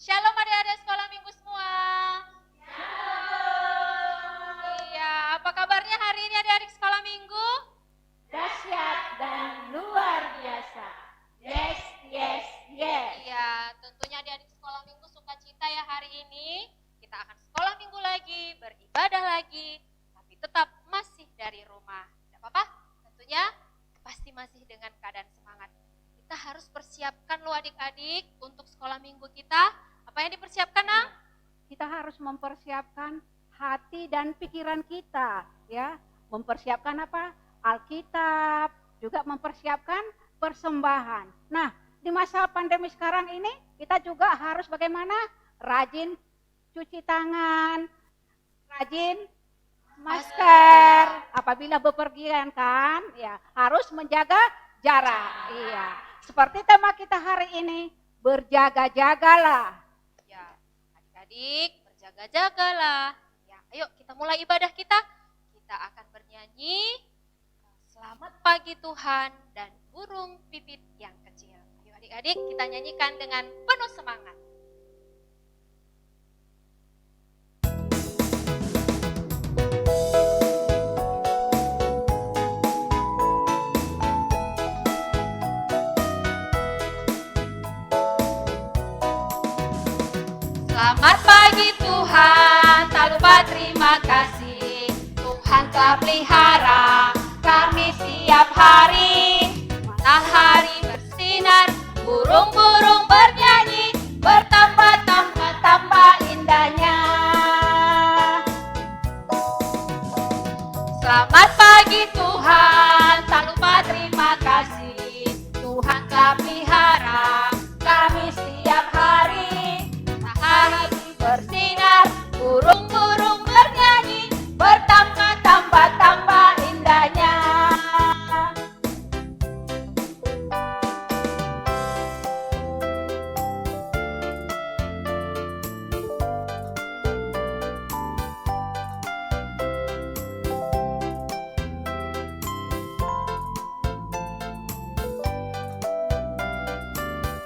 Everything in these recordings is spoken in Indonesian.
Shalom adik-adik sekolah minggu semua. Iya, apa kabarnya hari ini adik-adik sekolah minggu? Dahsyat dan luar biasa. Yes, yes, yes. Iya, tentunya adik-adik sekolah minggu sukacita ya hari ini. Kita akan sekolah minggu lagi, beribadah lagi, tapi tetap masih dari rumah. Tidak apa-apa? Tentunya pasti masih dengan keadaan semangat. Kita harus persiapkan loh adik-adik untuk sekolah minggu kita. Apa yang dipersiapkan, Nang? Kita harus mempersiapkan hati dan pikiran kita, ya. Mempersiapkan apa? Alkitab, juga mempersiapkan persembahan. Nah, di masa pandemi sekarang ini kita juga harus bagaimana? Rajin cuci tangan, rajin masker. Apabila bepergian kan, ya harus menjaga jarak. Iya. Seperti tema kita hari ini, berjaga-jagalah. Ya, adik-adik berjaga-jagalah. Ya, ayo kita mulai ibadah kita. Kita akan bernyanyi Selamat Pagi Tuhan dan Burung Pipit yang Kecil. Ayo adik-adik kita nyanyikan dengan penuh semangat. Selamat pagi Tuhan, tak lupa terima kasih. Tuhan telah pelihara kami setiap hari. Matahari bersinar, burung-burung bernyanyi, bertambah-tambah indahnya. Selamat pagi Tuhan, tak lupa terima kasih. Tuhan telah pelihara kami setiap hari. Matahari bersinar, burung-burung bernyanyi, bertambah-tambah indahnya.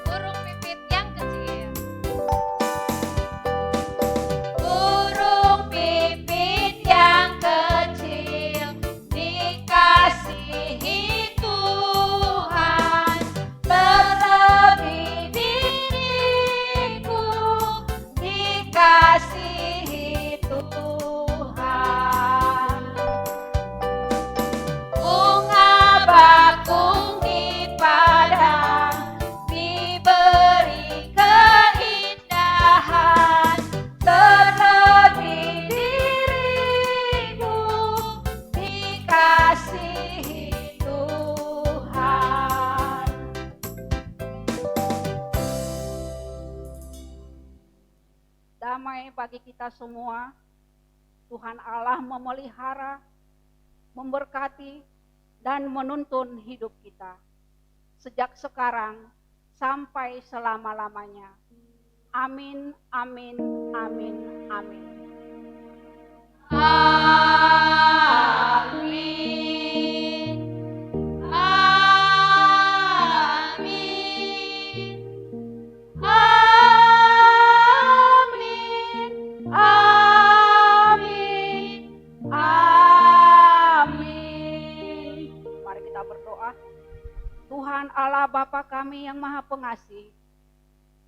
Burung pipit yang kecil. Burung pipit yang kecil dikasihi Tuhan, terlebih diriku dikasihi Tuhan. Bunga bakung di padang diberi keindahan, terlebih diriku dikasihi Tuhan. Damai bagi kita semua. Tuhan Allah memelihara, memberkati, dan menuntun hidup kita. Sejak sekarang sampai selama-lamanya. Amin, amin, amin, amin. Amin. Amin. Amin. Amin. Amin. Mari kita berdoa. Tuhan Allah Bapa kami yang Maha Pengasih,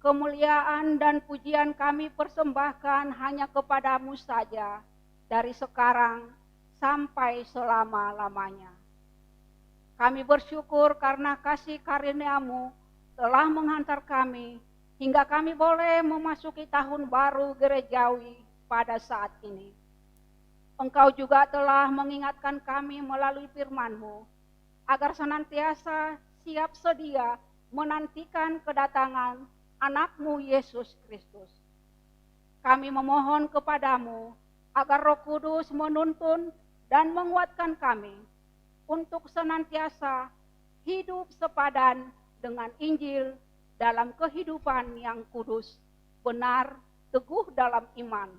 kemuliaan dan pujian kami persembahkan hanya kepadamu saja, dari sekarang sampai selama-lamanya. Kami bersyukur karena kasih karunia-Mu telah menghantar kami, hingga kami boleh memasuki tahun baru gerejawi pada saat ini. Engkau juga telah mengingatkan kami melalui firman-Mu, agar senantiasa siap sedia menantikan kedatangan anak-Mu Yesus Kristus. Kami memohon kepadamu agar Roh Kudus menuntun dan menguatkan kami untuk senantiasa hidup sepadan dengan Injil dalam kehidupan yang kudus, benar, teguh dalam iman,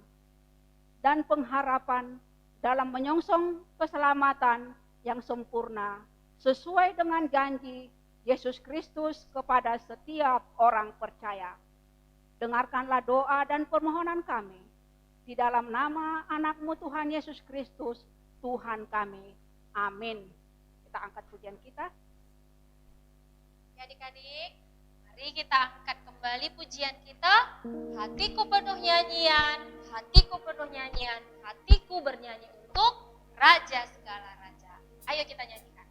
dan pengharapan dalam menyongsong keselamatan yang sempurna sesuai dengan janji Yesus Kristus kepada setiap orang percaya. dengarkanlah doa dan permohonan kami. Di dalam nama anak-Mu Tuhan Yesus Kristus, Tuhan kami. Amin. Kita angkat pujian kita. Ya adik-adik, mari kita angkat kembali pujian kita. Hatiku penuh nyanyian, hatiku penuh nyanyian, hatiku bernyanyi untuk Raja segala raja. Ayo kita nyanyikan.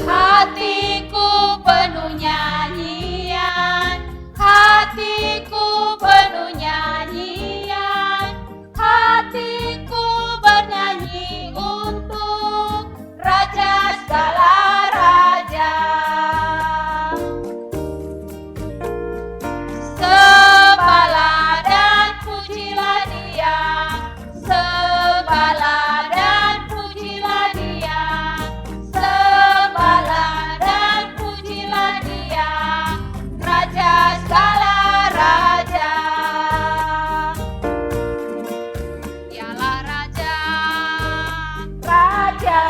Hatiku penuh nyanyian, hatiku penuh nyanyian, hatiku bernyanyi untuk Raja segala raja. Sembahlah dan pujilah Dia, sembahlah dan pujilah Dia, sembahlah dan pujilah Dia, Raja segala raja. Dialah Raja, Raja,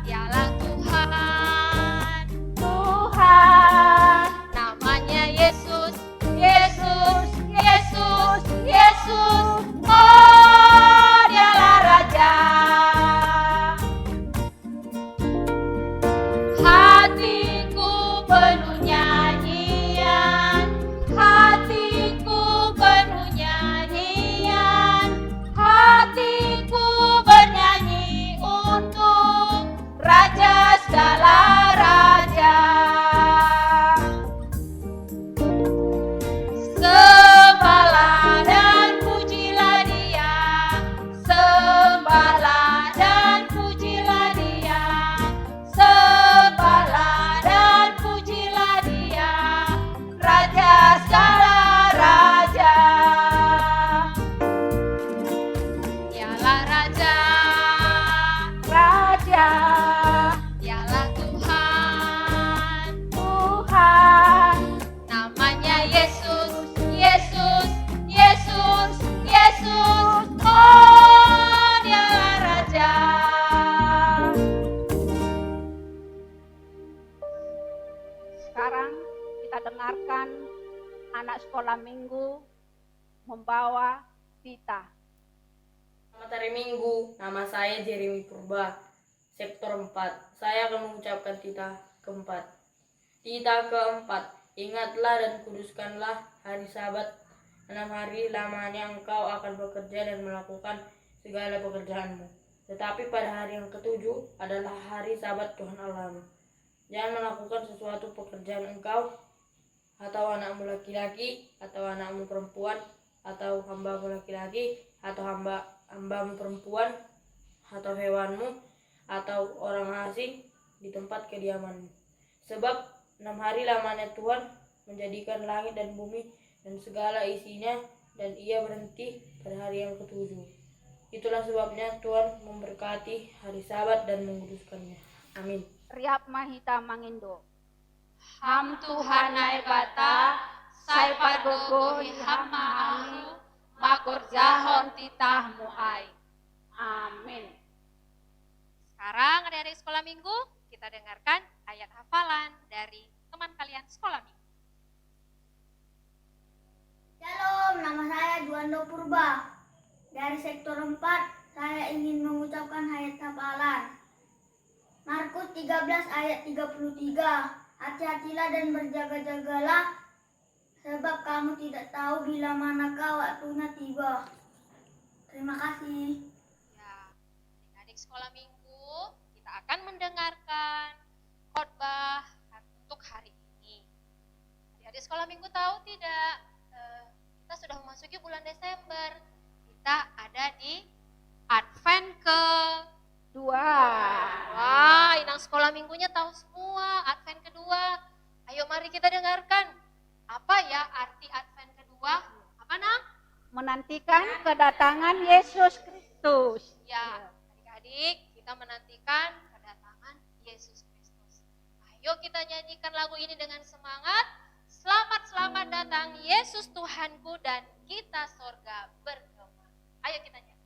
Dialah Tuhan, Tuhan, namanya Yesus, Yesus, Yesus, Yesus. Oh, Dialah Raja. Hatiku penuh nyanyian, hatiku penuh nyanyian, hatiku bernyanyi untuk Raja segala raja. Sembahlah dan pujilah Dia, sembahlah dan pujilah Dia, sembahlah dan pujilah Dia, Raja segala raja. Dialah Raja, Raja, Dialah Tuhan, Tuhan, namanya Yesus, Yesus, Yesus, Yesus. Oh, Dialah Raja. Sekarang kita dengarkan anak sekolah minggu membawa titah. Selamat hari Minggu, nama saya Jeremy Purba, sektor 4. Saya akan mengucapkan titah keempat. Titah keempat, ingatlah dan kuduskanlah hari Sabat, 6 hari lamanya engkau akan bekerja dan melakukan segala pekerjaanmu. Tetapi pada hari yang ketujuh adalah hari Sabat Tuhan Allahmu. Jangan melakukan sesuatu pekerjaan engkau, atau anakmu laki-laki, atau anakmu perempuan, atau hambamu laki-laki, atau hambamu perempuan, atau hewanmu, atau orang asing di tempat kediamanmu. Sebab 6 hari lamanya Tuhan menjadikan langit dan bumi dan segala isinya, dan Ia berhenti pada hari yang ketujuh. Itulah sebabnya Tuhan memberkati hari Sabat dan menguduskannya. Amin. Riap mahita mangindo. Ham Tuhan nae bata, sai padogo ham mahalu, makor jahon titahmu ai. Amin. Sekarang adik-adik sekolah minggu, kita dengarkan ayat hafalan dari teman kalian sekolah minggu. Shalom, nama saya Juando Purba. Dari sektor 4, saya ingin mengucapkan ayat hafalan. Markus 13 ayat 33. Hati-hatilah dan berjaga-jagalah, sebab kamu tidak tahu bila manakah waktunya tiba. Terima kasih. Ya, adik-adik sekolah minggu, kita akan mendengarkan khotbah untuk hari ini. Adik-adik sekolah minggu tahu tidak, kita sudah memasuki bulan Desember. Kita ada di Advent ke Wah, inang sekolah minggunya tahu semua Advent kedua. Ayo mari kita dengarkan. Apa ya arti Advent kedua? Apa Nang? Menantikan kedatangan Yesus Kristus. Ya, adik-adik kita menantikan kedatangan Yesus Kristus. Ayo kita nyanyikan lagu ini dengan semangat. Selamat, selamat datang Yesus Tuhanku dan kita sorga bergema. Ayo kita nyanyi.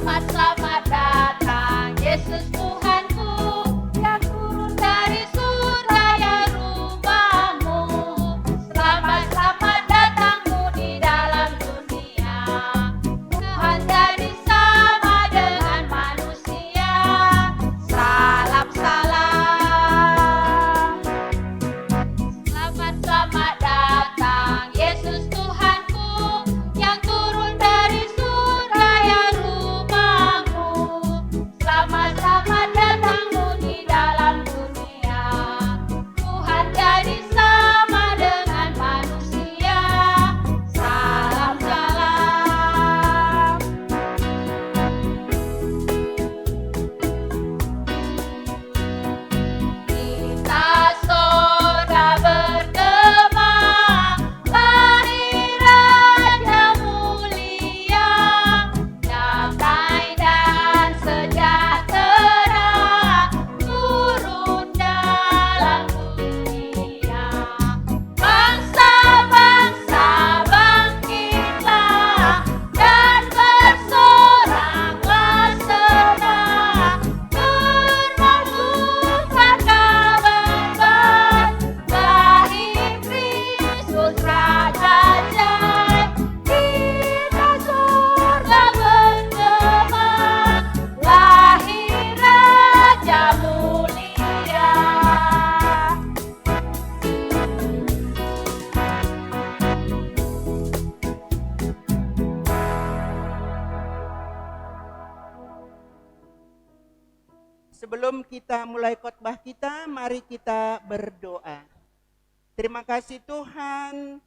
Selamat datang Yesus Tuhanku, yang turun dari surga ya rumahmu. Selamat datangmu di dalam dunia. Tuhan jadi sama dengan manusia. Salam salam. Selamat datang Yesus Tuhanku, yang turun dari surga ya rumahmu. Selamat datangmu di dalam dunia. Tuhan jadi sama dengan manusia. Salam salam. Kita surga bergema, lahir Raja mulia, damai dan sejahtera, turun dalam dunia. Bangsa-bangsa bangkitlah dan bersoraklah senang, bermasukkan kabar baik, lahir Kristus Raja ajaib. Kita surga bergema, lahir Raja mulia. Sebelum kita mulai khotbah kita, mari kita berdoa. Terima kasih Tuhan,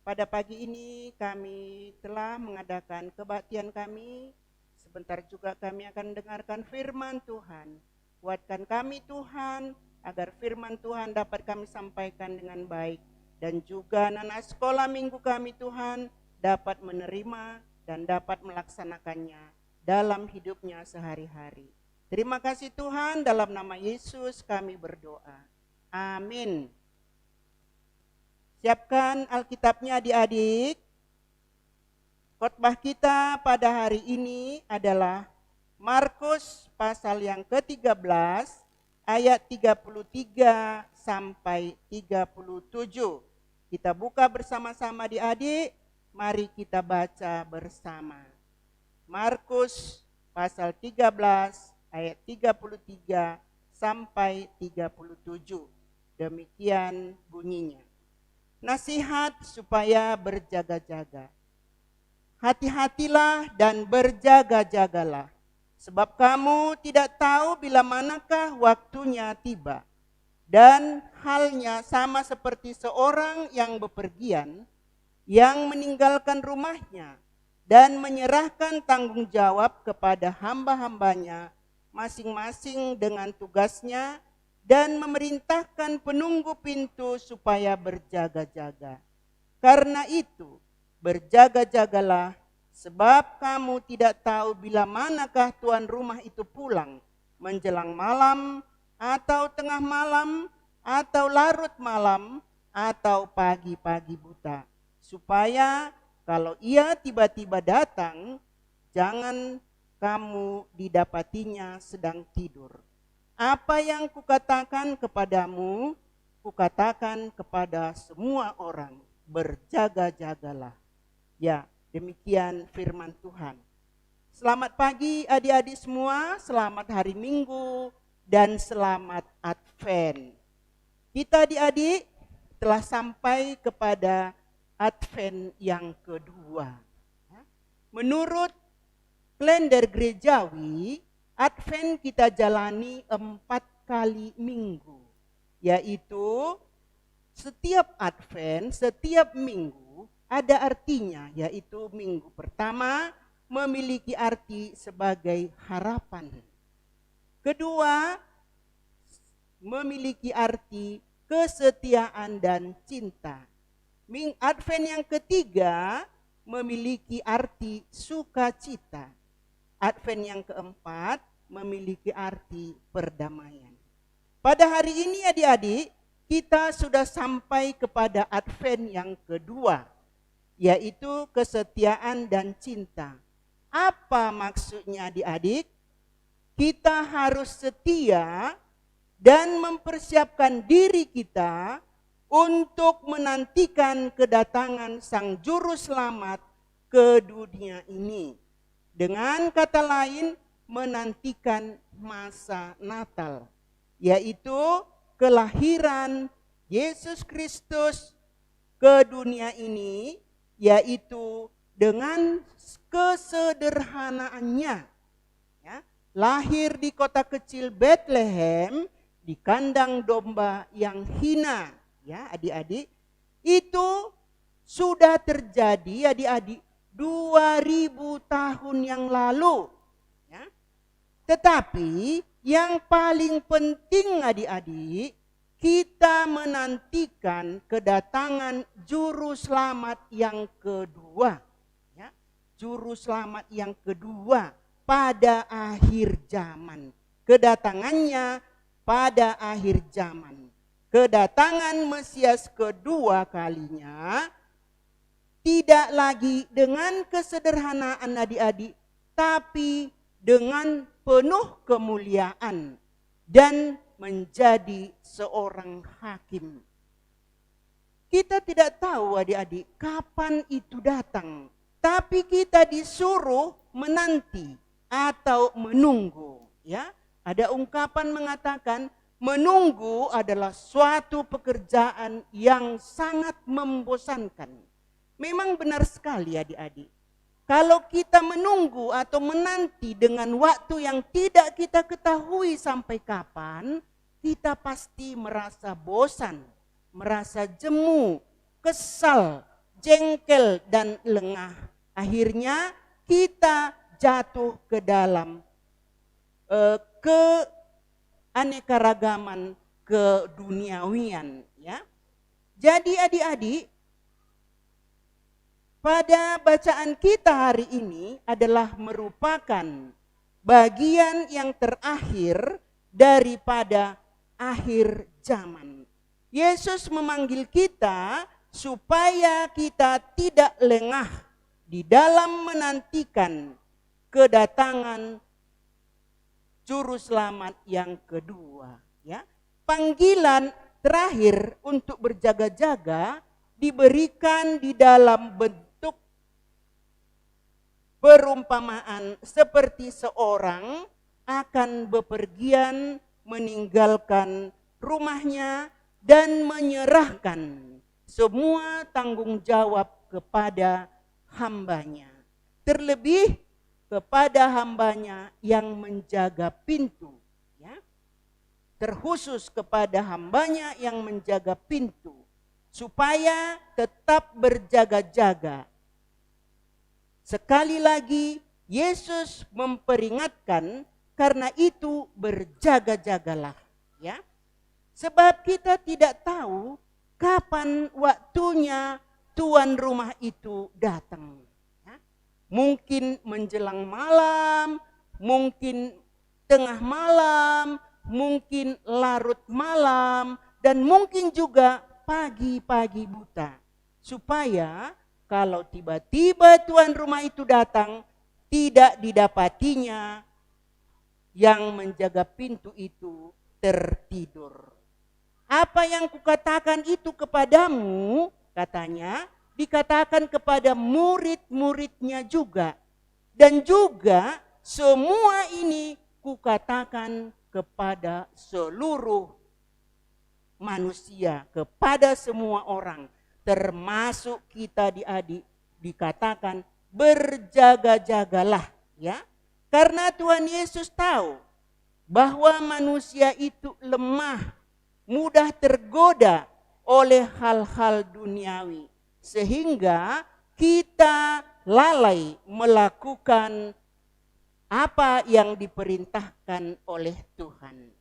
pada pagi ini kami telah mengadakan kebaktian kami. Sebentar juga kami akan dengarkan firman Tuhan. Kuatkan kami Tuhan, agar firman Tuhan dapat kami sampaikan dengan baik. Dan juga anak sekolah minggu kami Tuhan dapat menerima dan dapat melaksanakannya dalam hidupnya sehari-hari. Terima kasih Tuhan, dalam nama Yesus kami berdoa. Amin. Siapkan Alkitabnya adik-adik. Khotbah kita pada hari ini adalah Markus pasal yang ke-13 ayat 33 sampai 37. Kita buka bersama-sama adik-adik, mari kita baca bersama. Markus pasal 13 ayat 33 sampai 37. Demikian bunyinya. Nasihat supaya berjaga-jaga. Hati-hatilah dan berjaga-jagalah, sebab kamu tidak tahu bila manakah waktunya tiba. Dan halnya sama seperti seorang yang bepergian, yang meninggalkan rumahnya dan menyerahkan tanggung jawab kepada hamba-hambanya masing-masing dengan tugasnya, dan memerintahkan penunggu pintu supaya berjaga-jaga. Karena itu, berjaga-jagalah, sebab kamu tidak tahu bila manakah tuan rumah itu pulang, menjelang malam, atau tengah malam, atau larut malam, atau pagi-pagi buta. Supaya kalau ia tiba-tiba datang, jangan kamu didapatinya sedang tidur. Apa yang kukatakan kepadamu, kukatakan kepada semua orang, berjaga-jagalah. Ya, demikian firman Tuhan. Selamat pagi adik-adik semua, selamat hari Minggu, dan selamat Advent. Kita adik-adik telah sampai kepada Advent yang kedua. Menurut kalender gerejawi, Advent kita jalani 4 kali minggu. Yaitu setiap Advent, setiap minggu ada artinya. Yaitu minggu pertama memiliki arti sebagai harapan. Kedua, memiliki arti kesetiaan dan cinta. Advent yang ketiga memiliki arti sukacita. Advent yang keempat memiliki arti perdamaian. Pada hari ini adik-adik, kita sudah sampai kepada Advent yang kedua, yaitu kesetiaan dan cinta. Apa maksudnya adik-adik? Kita harus setia dan mempersiapkan diri kita untuk menantikan kedatangan Sang Juru Selamat ke dunia ini. Dengan kata lain, menantikan masa Natal, yaitu kelahiran Yesus Kristus ke dunia ini, yaitu dengan kesederhanaannya. Ya, lahir di kota kecil Bethlehem, di kandang domba yang hina. Ya, adik-adik, itu sudah terjadi adik-adik 2000 tahun yang lalu. Ya. Tetapi yang paling penting adik-adik, kita menantikan kedatangan Juru Selamat yang kedua. Ya. Juru Selamat yang kedua pada akhir zaman. Kedatangannya pada akhir zaman. Kedatangan Mesias kedua kalinya tidak lagi dengan kesederhanaan adik-adik, tapi dengan penuh kemuliaan dan menjadi seorang hakim. Kita tidak tahu adik-adik kapan itu datang, tapi kita disuruh menanti atau menunggu. Ya, ada ungkapan mengatakan menunggu adalah suatu pekerjaan yang sangat membosankan. Memang benar sekali adik-adik. Kalau kita menunggu atau menanti dengan waktu yang tidak kita ketahui sampai kapan, kita pasti merasa bosan, merasa jemu, kesal, jengkel dan lengah. Akhirnya kita jatuh ke dalam keanekaragaman keduniawian. Ya. Jadi adik-adik, pada bacaan kita hari ini adalah merupakan bagian yang terakhir daripada akhir zaman. Yesus memanggil kita supaya kita tidak lengah di dalam menantikan kedatangan Juru Selamat yang kedua. Ya. Panggilan terakhir untuk berjaga-jaga diberikan di dalam bentuk perumpamaan seperti seorang akan bepergian meninggalkan rumahnya dan menyerahkan semua tanggung jawab kepada hambanya. Terlebih kepada hambanya yang menjaga pintu. Ya. Terkhusus kepada hambanya yang menjaga pintu. Supaya tetap berjaga-jaga. Sekali lagi Yesus memperingatkan, karena itu berjaga-jagalah. Ya. Sebab kita tidak tahu kapan waktunya tuan rumah itu datang. Ya. Mungkin menjelang malam, mungkin tengah malam, mungkin larut malam, dan mungkin juga pagi-pagi buta. Supaya kalau tiba-tiba tuan rumah itu datang, tidak didapatinya yang menjaga pintu itu tertidur. Apa yang kukatakan itu kepadamu, katanya, dikatakan kepada murid-muridnya juga. Dan juga semua ini kukatakan kepada seluruh manusia, kepada semua orang. Termasuk kita adik-adik, dikatakan berjaga-jagalah. Ya. Karena Tuhan Yesus tahu bahwa manusia itu lemah, mudah tergoda oleh hal-hal duniawi. Sehingga kita lalai melakukan apa yang diperintahkan oleh Tuhan.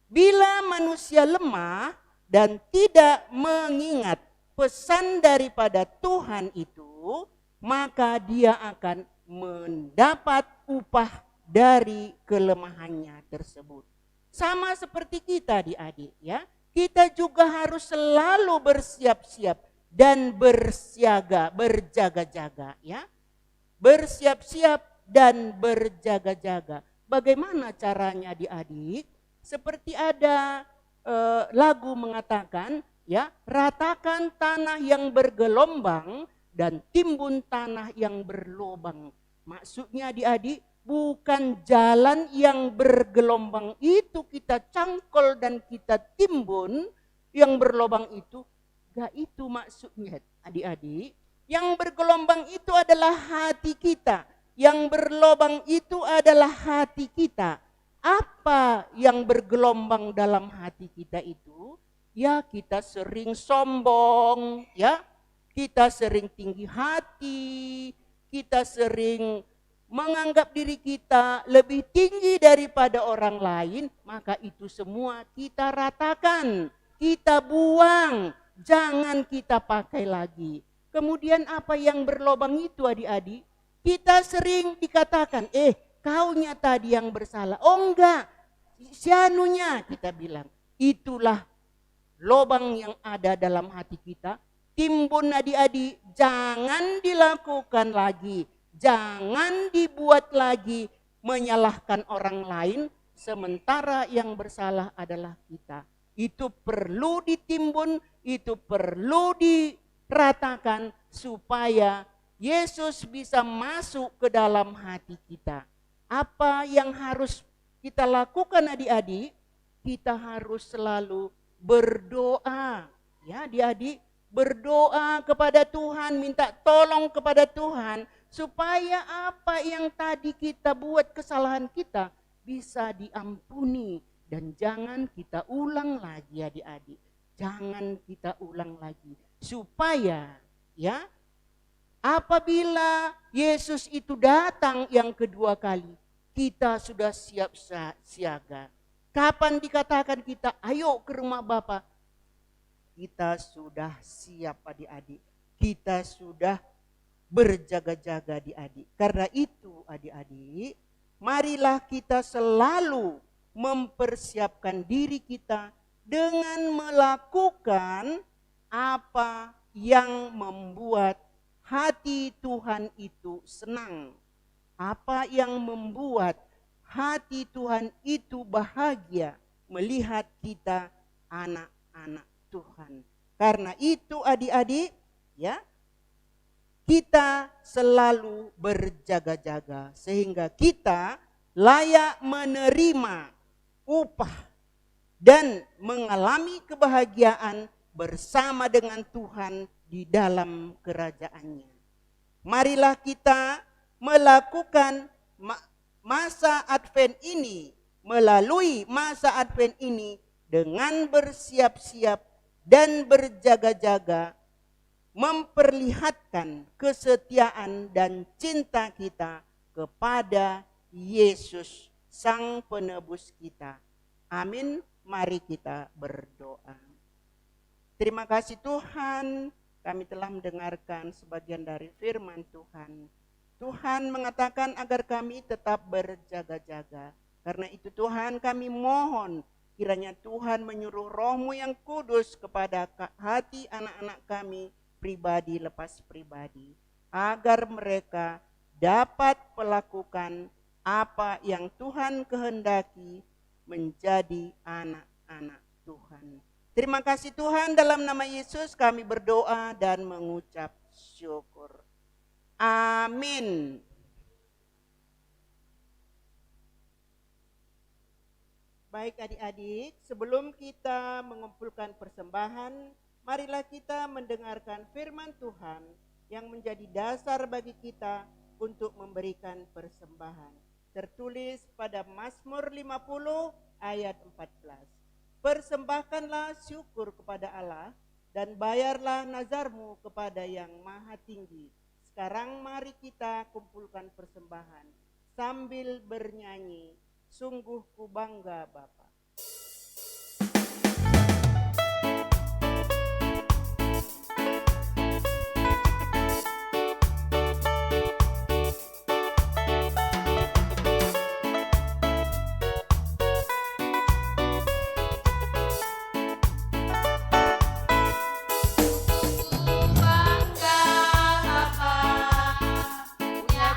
Bila manusia lemah dan tidak mengingat pesan daripada Tuhan itu, maka dia akan mendapat upah dari kelemahannya tersebut. Sama seperti kita adik-adik ya. Kita juga harus selalu bersiap-siap dan bersiaga, berjaga-jaga ya. bersiap-siap dan berjaga-jaga. Bagaimana caranya adik-adik? Seperti ada lagu mengatakan, ya, ratakan tanah yang bergelombang dan timbun tanah yang berlobang. Maksudnya adik-adik, bukan jalan yang bergelombang itu kita cangkol dan kita timbun, yang berlobang itu, gak itu maksudnya adik-adik. Yang bergelombang itu adalah hati kita. Yang berlobang itu adalah hati kita. Apa yang bergelombang dalam hati kita itu? Ya, kita sering sombong, ya. Kita sering tinggi hati, kita sering menganggap diri kita lebih tinggi daripada orang lain, maka itu semua kita ratakan, kita buang, jangan kita pakai lagi. Kemudian apa yang berlobang itu adik-adik? Kita sering dikatakan, kaunya tadi yang bersalah. Oh enggak, sianunya kita bilang. Itulah lobang yang ada dalam hati kita. Timbun adik-adik, jangan dilakukan lagi. Jangan dibuat lagi menyalahkan orang lain sementara yang bersalah adalah kita. Itu perlu ditimbun, itu perlu diratakan supaya Yesus bisa masuk ke dalam hati kita. Apa yang harus kita lakukan adik-adik? Kita harus selalu berdoa. Ya adik-adik, berdoa kepada Tuhan, minta tolong kepada Tuhan. Supaya apa yang tadi kita buat kesalahan kita bisa diampuni. Dan jangan kita ulang lagi adik-adik. Jangan kita ulang lagi. Supaya ya apabila Yesus itu datang yang kedua kali, kita sudah siap siaga. Kapan dikatakan kita ayo ke rumah Bapa? Kita sudah siap adik-adik. Kita sudah berjaga-jaga adik-adik. Karena itu adik-adik, marilah kita selalu mempersiapkan diri kita dengan melakukan apa yang membuat hati Tuhan itu senang. Apa yang membuat hati Tuhan itu bahagia melihat kita anak-anak Tuhan. Karena itu adik-adik, ya, kita selalu berjaga-jaga sehingga kita layak menerima upah dan mengalami kebahagiaan bersama dengan Tuhan di dalam kerajaannya. Marilah kita melakukan masa Advent ini, melalui masa Advent ini dengan bersiap-siap dan berjaga-jaga, memperlihatkan kesetiaan dan cinta kita kepada Yesus, Sang Penebus kita. Amin. Mari kita berdoa. Terima kasih Tuhan, kami telah mendengarkan sebagian dari firman Tuhan. Tuhan mengatakan agar kami tetap berjaga-jaga. Karena itu Tuhan, kami mohon kiranya Tuhan menyuruh Roh-Mu yang kudus kepada hati anak-anak kami pribadi lepas pribadi, agar mereka dapat melakukan apa yang Tuhan kehendaki menjadi anak-anak Tuhan. Terima kasih Tuhan, dalam nama Yesus kami berdoa dan mengucap syukur. Amin. Baik adik-adik, sebelum kita mengumpulkan persembahan, marilah kita mendengarkan firman Tuhan yang menjadi dasar bagi kita untuk memberikan persembahan. Tertulis pada Mazmur 50 ayat 14. Persembahkanlah syukur kepada Allah dan bayarlah nazarmu kepada yang maha tinggi. Sekarang mari kita kumpulkan persembahan sambil bernyanyi, sungguh ku bangga Bapa. Bangga Bapa punya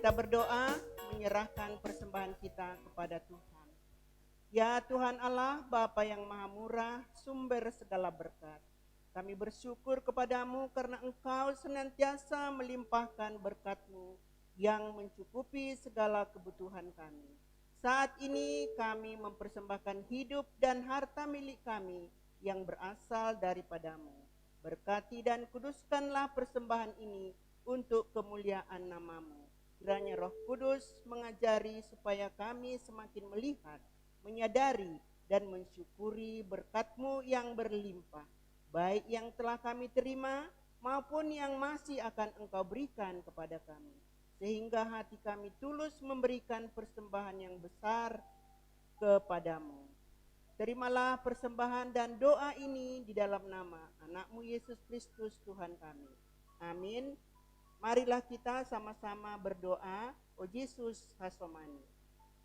kita berdoa menyerahkan persembahan kita kepada Tuhan. Ya Tuhan Allah, Bapa yang Maha Murah, sumber segala berkat. Kami bersyukur kepadamu karena Engkau senantiasa melimpahkan berkat-Mu yang mencukupi segala kebutuhan kami. Saat ini kami mempersembahkan hidup dan harta milik kami yang berasal daripadamu. Berkati dan kuduskanlah persembahan ini untuk kemuliaan nama-Mu. Kiranya Roh Kudus mengajari supaya kami semakin melihat, menyadari, dan mensyukuri berkat-Mu yang berlimpah, baik yang telah kami terima maupun yang masih akan Engkau berikan kepada kami. Sehingga hati kami tulus memberikan persembahan yang besar kepadamu. Terimalah persembahan dan doa ini di dalam nama anak-Mu Yesus Kristus Tuhan kami. Amin. Marilah kita sama-sama berdoa. O Yesus hasomani.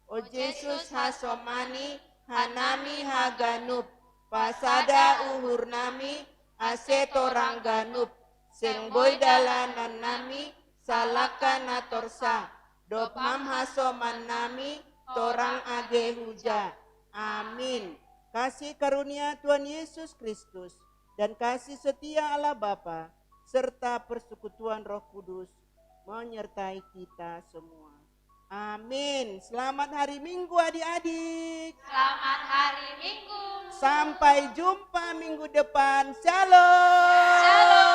O Yesus hasomani, hanami haganup, pasada uhur nami, asetorang ganup, sengboy dalanan nami, salakan atorsa, dopmam hasoman nami, torang age huja. Amin. Kasih karunia Tuhan Yesus Kristus dan kasih setia Allah Bapa serta persekutuan Roh Kudus menyertai kita semua. Amin. Selamat hari Minggu adik-adik. Selamat hari Minggu. Sampai jumpa minggu depan. Shalom. Shalom.